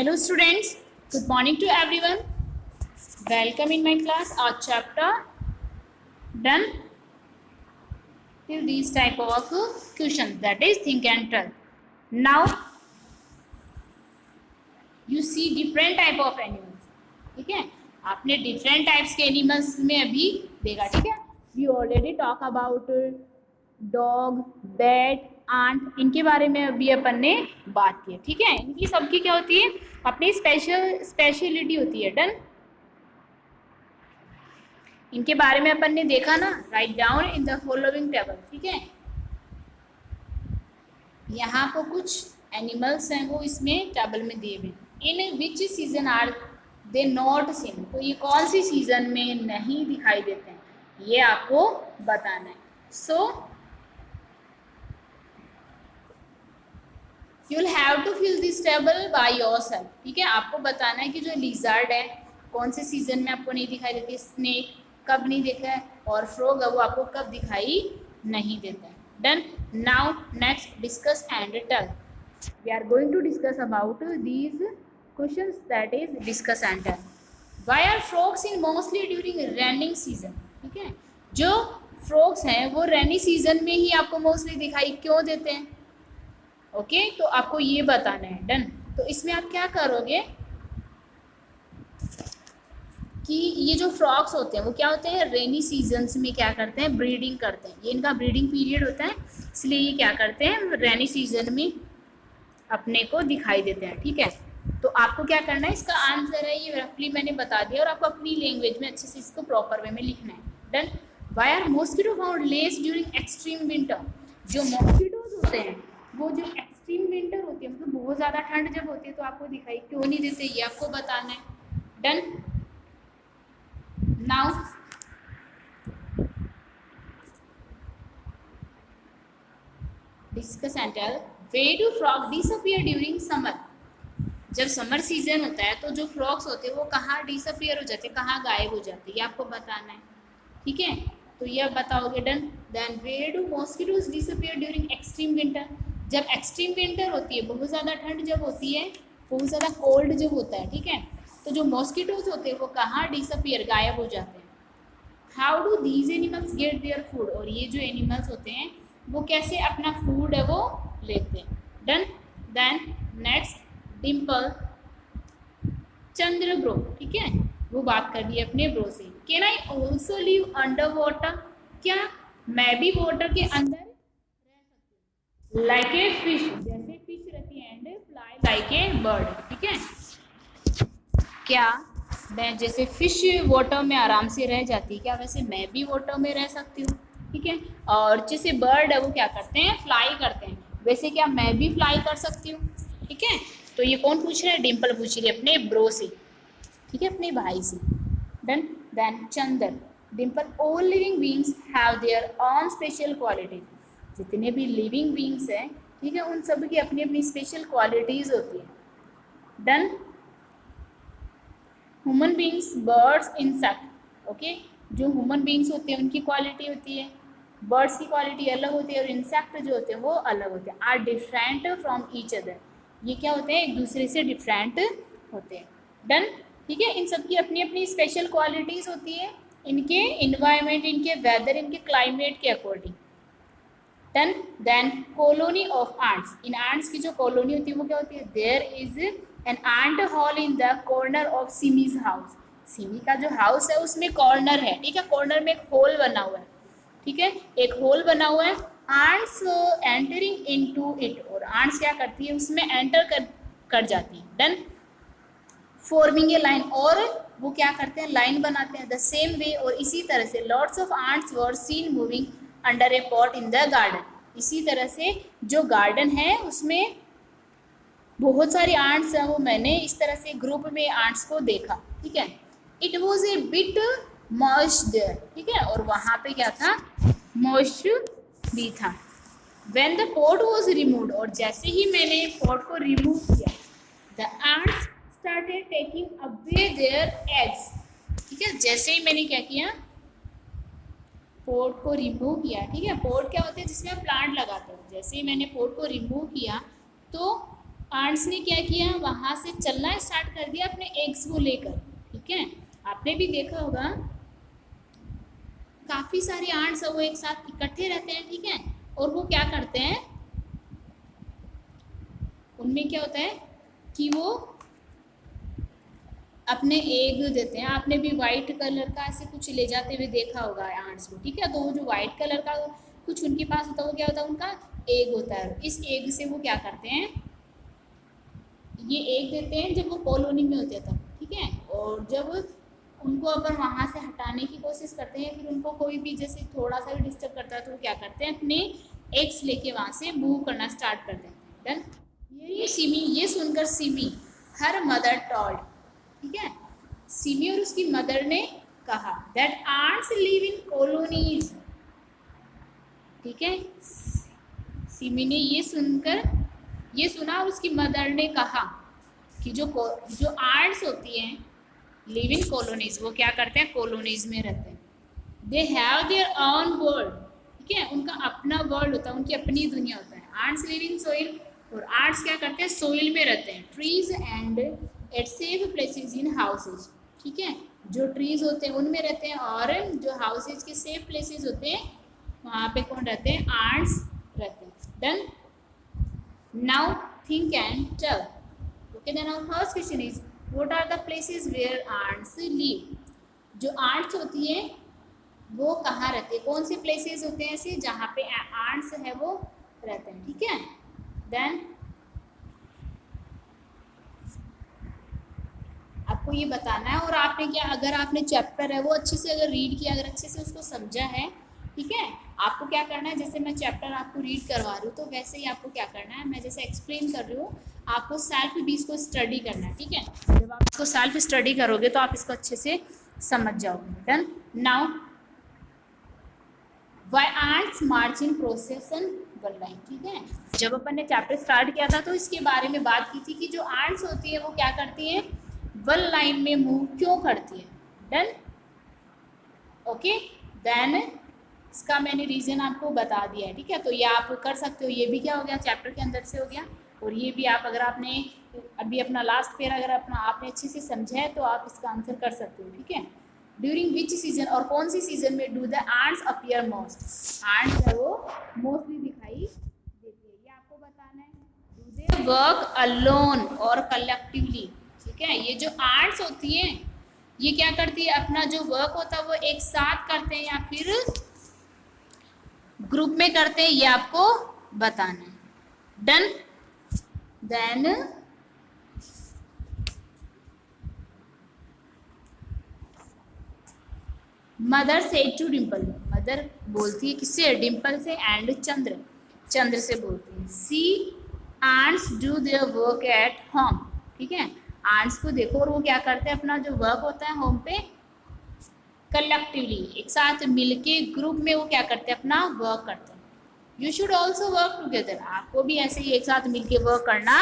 Hello students, good morning to everyone. Welcome in my class. Our chapter done till these type of questions, that is think and tell. Now you see different type of animals. ठीक है, आपने different types के animals में अभी देखा. ठीक है, we already talk about dog, bat, ant, इनके बारे में अभी अपन ने बात की. ठीक है, इनकी सबकी क्या होती है, अपनी स्पेशलिटी होती है. डन, इनके बारे में अपन ने देखा ना. Write down in the following table. ठीक है, यहाँ पर कुछ एनिमल्स हैं वो इसमें टेबल में दिए हुए. In which season are they not seen, तो ये कौन सी सीजन में नहीं दिखाई देते हैं, ये आपको बताना है. सो you will have to fill this table by yourself. ठीक है, आपको बताना है कि जो लिजर्ड है कौन से सीजन में आपको नहीं दिखाई देती, स्नेक कब नहीं देखा है, और फ्रॉग है वो आपको कब दिखाई नहीं देता है. Done. Now next discuss and tell. We are going to discuss about these questions, that is discuss and tell. Why are frogs in mostly during raining season. ठीक है, जो फ्रॉग्स हैं वो रेनी सीजन में ही आपको मोस्टली दिखाई क्यों देते हैं. ओके, तो आपको ये बताना है. डन. तो इसमें आप क्या करोगे कि ये जो फ्रॉग्स होते हैं वो क्या होते हैं, रेनी सीजन्स में क्या करते हैं, ब्रीडिंग करते हैं. ये इनका ब्रीडिंग पीरियड होता है, इसलिए ये क्या करते हैं, रेनी सीजन में अपने को दिखाई देते हैं. ठीक है, तो आपको क्या करना है, इसका आंसर है ये रफली मैंने बता दिया, और आपको अपनी लैंग्वेज में अच्छे से इसको प्रॉपर वे में लिखना है. Done. Why are mosquito found less during extreme winter. जो मॉस्किटोज होते हैं वो जो एक्सट्रीम विंटर होती है, मतलब बहुत ज़्यादा ठंड जब होती है, तो आपको दिखाई क्यों नहीं देते, ये आपको बताना है. Done. Now discuss and tell. Where do frog disappear during summer. जब समर सीजन होता है तो जो फ्रॉग्स होते हैं वो कहाँ डिसअपीयर हो जाते हैं, कहाँ गायब हो जाते हैं, ये आपको बताना है. ठीक है, तो ये आप बताओगे. Done. Then where do mosquitoes disappear during extreme winter. जब एक्सट्रीम विंटर होती है, बहुत ज़्यादा ठंड जब होती है, बहुत ज़्यादा कोल्ड जब होता है. ठीक है, तो जो मॉस्किटोज होते हैं वो कहाँ डिसअपीयर, गायब हो जाते हैं. How do these animals gate their food. और ये जो एनिमल्स होते हैं वो कैसे अपना फूड है वो लेते हैं. डन. देन नेक्स्ट डिम्पल चंद्र ब्रो. ठीक है, वो बात कर रही है अपने ब्रो से. Can I also live under water. क्या मैं भी वाटर के अंदर लाइक ए फिश, जैसे फिश रहती है, and fly like a bird. ठीक है, क्या मैं जैसे फिश वाटर में आराम से रह जाती है, क्या वैसे मैं भी वाटर में रह सकती हूँ. ठीक है, और जैसे बर्ड है वो क्या करते हैं, फ्लाई करते हैं, वैसे क्या मैं भी फ्लाई कर सकती हूँ. ठीक है, तो ये कौन पूछ रहा है, डिम्पल पूछ रही है अपने ब्रो से. ठीक है, अपने भाई से. Done. Then Chandar. Dimple. All living beings have their own special qualities. जितने भी लिविंग बींग्स हैं, ठीक है, उन सब की अपनी अपनी स्पेशल क्वालिटीज़ होती है. Done. Human beings, birds, insect. Okay, जो ह्यूमन बींग्स होते हैं उनकी क्वालिटी होती है, बर्ड्स की क्वालिटी अलग होती है, और इंसेक्ट जो होते हैं वो अलग होते हैं. Are different from each other. ये क्या होते हैं, एक दूसरे से डिफरेंट होते हैं. डन. ठीक है, इन सब की अपनी अपनी स्पेशल क्वालिटीज़ होती है, इनके इन्वायरमेंट, इनके वेदर, इनके क्लाइमेट के according. Done. Then colony of ants. इन आंट्स की जो कॉलोनी होती है वो क्या होती है, there is an ant hole in the corner of Simi's house. Simi का जो हाउस है उसमें कॉर्नर है. ठीक है, कॉर्नर में एक होल बना हुआ है. ठीक है, एक होल बना हुआ है. Ants entering into it. और आंट्स क्या करती है, उसमें एंटर कर जाती है. डन. Forming a line. और वो क्या करते हैं, लाइन बनाते हैं. द सेम वे, और इसी तरह से lots of ants were seen moving under a pot in the garden. इसी तरह से जो गार्डन है उसमें बहुत सारी आंट्स हैं, वो मैंने इस तरह से ग्रुप में आंट्स को देखा. ठीक है, it was a bit moist there. ठीक है, और वहाँ पे क्या था, मॉइस्ट भी था. When the pot was removed. और जैसे ही मैंने पॉट को रिमूव किया, the ants started taking away their eggs. ठीक है, जैसे ही मैंने क्या किया, पोट को रिमूव किया. ठीक है, पोट क्या होते हैं, जिसमें हम प्लांट लगाते हैं. जैसे ही मैंने पोट को रिमूव किया तो आंट्स ने क्या किया, वहां से चलना स्टार्ट कर दिया अपने एग्स को लेकर। ठीक है, आपने भी देखा होगा काफी सारे आंट्स वो एक साथ इकट्ठे रहते हैं। ठीक है, और वो क्या करते हैं, उनमें क्या होता है कि वो अपने एग देते हैं। आपने भी वाइट कलर का ऐसे कुछ ले जाते हुए देखा होगा आंट्स को। ठीक है, तो वो जो वाइट कलर का कुछ उनके पास होता है वो क्या होता है, उनका एग होता है। इस एग से वो क्या करते हैं, ये एग देते हैं जब वो कॉलोनी में होते हैं तब। ठीक है, और जब उनको अगर वहाँ से हटाने की कोशिश करते हैं, फिर उनको कोई भी जैसे थोड़ा सा भी डिस्टर्ब करता है तो वो क्या करते हैं, अपने एग्स लेके वहाँ से मूव करना स्टार्ट कर देते हैं। डन। ये सुनकर सिमी हर मदर टॉल्ड, ठीक है, सिमी और उसकी मदर ने कहा that ants live in colonies. ठीक है, सिमी ने ये सुना और उसकी मदर ने कहा कि जो आंट्स होती हैं लिव इन कॉलोनीज, वो क्या करते हैं, कॉलोनीज में रहते हैं। They have their own world, ठीक है, उनका अपना वर्ल्ड होता है, उनकी अपनी दुनिया होता है। आंट्स लिव इन सोइल, और आंट्स क्या करते हैं, सोइल में रहते हैं। Trees and at safe places in houses, ठीक है, जो ट्रीज होते हैं उनमें रहते हैं, और जो हाउसेज के सेफ प्लेसेस होते हैं वहाँ पे कौन रहते हैं, आंट्स रहते हैं। Done. Now think and tell. Okay, then our first question is what are the places where ants live. जो आंट्स होती है वो कहाँ रहती है, कौन से प्लेसेस होते हैं ऐसे जहाँ पे आंट्स है वो रहते हैं। ठीक है, देन आपको ये बताना है। और आपने क्या, अगर आपने चैप्टर है वो अच्छे से अगर रीड किया, अगर अच्छे से उसको समझा है, ठीक है, आपको क्या करना है, जैसे मैं चैप्टर आपको रीड करवा रही हूँ तो वैसे ही आपको क्या करना है, मैं जैसे एक्सप्लेन कर रही हूँ आपको सेल्फ भी इसको स्टडी करना है। ठीक है, जब आप इसको सेल्फ स्टडी करोगे तो आप इसको अच्छे से समझ जाओगे। Done. Now why ants march in procession one line. ठीक है, जब अपन ने चैप्टर स्टार्ट किया था तो इसके बारे में बात की थी कि जो आंट्स होती है वो क्या करती है, वन लाइन में मूव क्यों करती है। डन। ओके, देन इसका मैंने रीज़न आपको बता दिया है। ठीक है, तो ये आप कर सकते हो, ये भी क्या हो गया, चैप्टर के अंदर से हो गया। और ये भी आप अगर आपने अभी अपना लास्ट पेयर अगर अपना आपने अच्छे से समझा है तो आप इसका आंसर कर सकते हो। ठीक है, ड्यूरिंग विच सीजन, और कौन सी सीजन में do the ants appear most, ants है वो मोस्टली दिखाई देती है, ये आपको बताना है। डू दे वर्क अलोन और कलेक्टिवली। ठीक है, ये जो आंट्स होती हैं ये क्या करती है, अपना जो वर्क होता है वो एक साथ करते हैं या फिर ग्रुप में करते हैं, ये आपको बताना है। डन। देन मदर से टू डिम्पल, मदर बोलती है किससे, डिम्पल से, एंड चंद्र से बोलती है। See ants do their work at home. ठीक है, आंट्स को देखो और वो क्या करते हैं, अपना जो वर्क होता है होम पे कलेक्टिवली एक साथ मिलके ग्रुप में वो क्या करते हैं, अपना वर्क करते हैं। You should also work together, आपको भी ऐसे ही एक साथ मिलके वर्क करना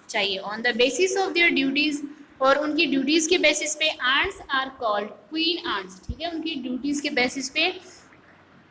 चाहिए। On the basis of their duties, और उनकी ड्यूटीज के बेसिस पे ants are called queen ants. ठीक है, उनकी ड्यूटीज के बेसिस पे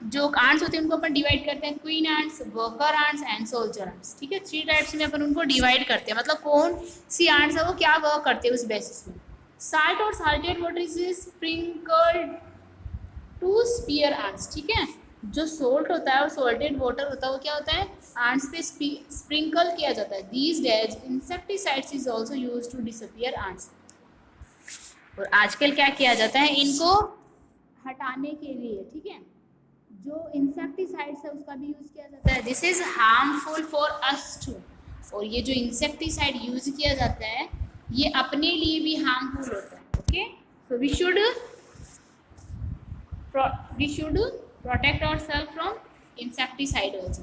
जो आंट्स होते हैं उनको अपन डिवाइड करते हैं, queen ants, worker ants and soldier ants. ठीक है, 3 टाइप्स में अपन उनको डिवाइड करते हैं, मतलब कौन सी आंट्स है वो क्या वर्क करते हैं उस बेसिस पे। साल्ट और salted water is sprinkled to spear ants. ठीक है, जो सोल्ट होता है और सोल्टेड वाटर होता है वो क्या होता है, आंट्स पे स्प्रिंकल किया जाता है। These days insecticides is also use to disappear ants, और आजकल क्या किया जाता है, इनको हटाने के लिए, ठीक है, जो इंसेक्टिसाइड्स है उसका भी यूज किया जाता है। This is harmful for us too, और ये जो इंसेक्टिसाइड यूज किया जाता है ये अपने लिए भी हार्मफुल होता है। Okay, so we should protect ourselves from insecticide also.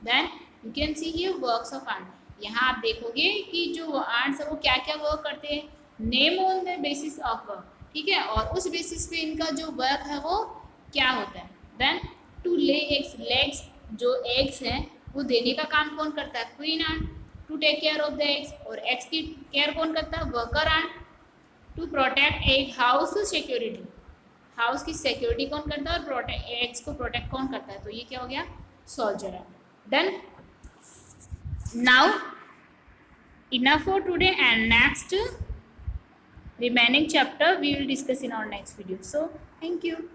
Then you can see here works of ant. यहाँ आप देखोगे कि जो ants है वो क्या क्या वर्क करते हैं, name on the basis of work. ठीक है, और उस बेसिस पे इनका जो वर्क है वो क्या होता है। Then to lay eggs, legs जो एग्स हैं वो देने का काम कौन करता है, queen ant. To take care of the eggs, और एग्स की केयर कौन करता है, worker ant. To protect egg house security, house की सिक्योरिटी कौन करता है, और एग्स को प्रोटेक्ट कौन करता है, तो ये क्या हो गया, सोल्जर है। Done. Now enough for today, and next remaining chapter we will discuss in our next video. So thank you.